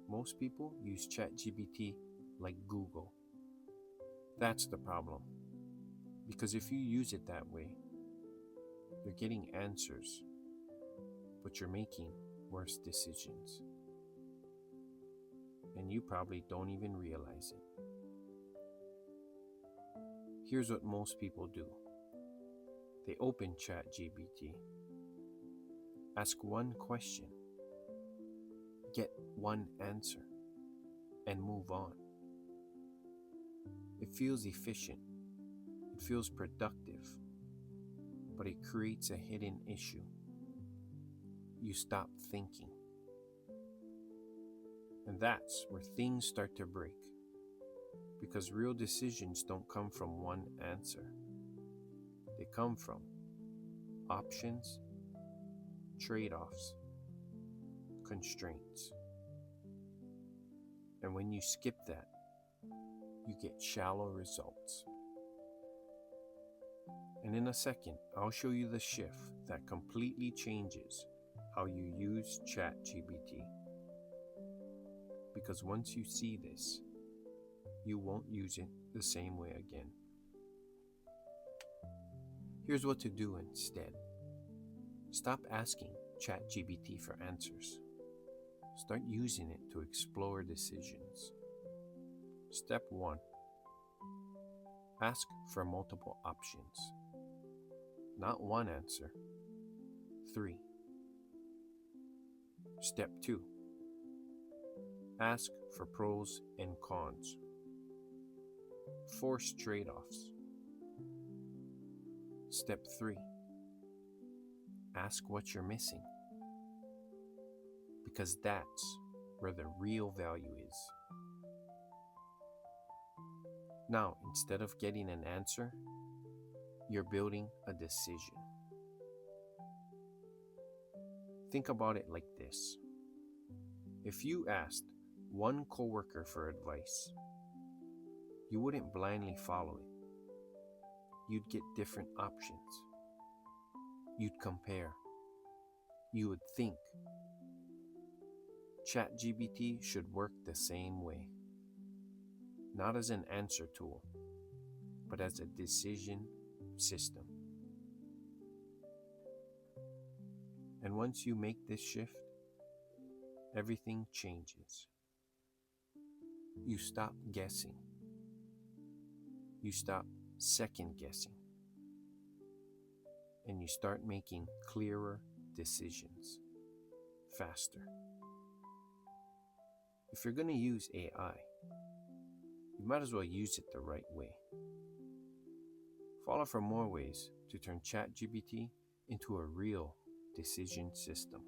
Most people use ChatGPT like Google. That's the problem. Because if you use it that way, you're getting answers, but you're making worse decisions. And you probably don't even realize it. Here's what most people do. They open ChatGPT, ask one question, get one answer, and move on. It feels efficient, it feels productive, but it creates a hidden issue. You stop thinking. And that's where things start to break. Because real decisions don't come from one answer. They come from options, trade-offs, constraints. And when you skip that, you get shallow results. And in a second, I'll show you the shift that completely changes how you use ChatGPT. Because once you see this, you won't use it the same way again. Here's what to do instead. Stop asking ChatGPT for answers. Start using it to explore decisions. Step 1. Ask for multiple options. Not one answer. 3. Step 2. Ask for pros and cons. Force trade-offs. Step 3. Ask what you're missing. Because that's where the real value is. Now, instead of getting an answer, you're building a decision. Think about it like this. If you asked one coworker for advice, you wouldn't blindly follow it. You'd get different options. You'd compare. You would think. ChatGPT should work the same way. Not as an answer tool, but as a decision system. And once you make this shift, everything changes. You stop guessing. You stop second guessing. And you start making clearer decisions faster. If you're going to use AI, you might as well use it the right way. Follow for more ways to turn ChatGPT into a real decision system.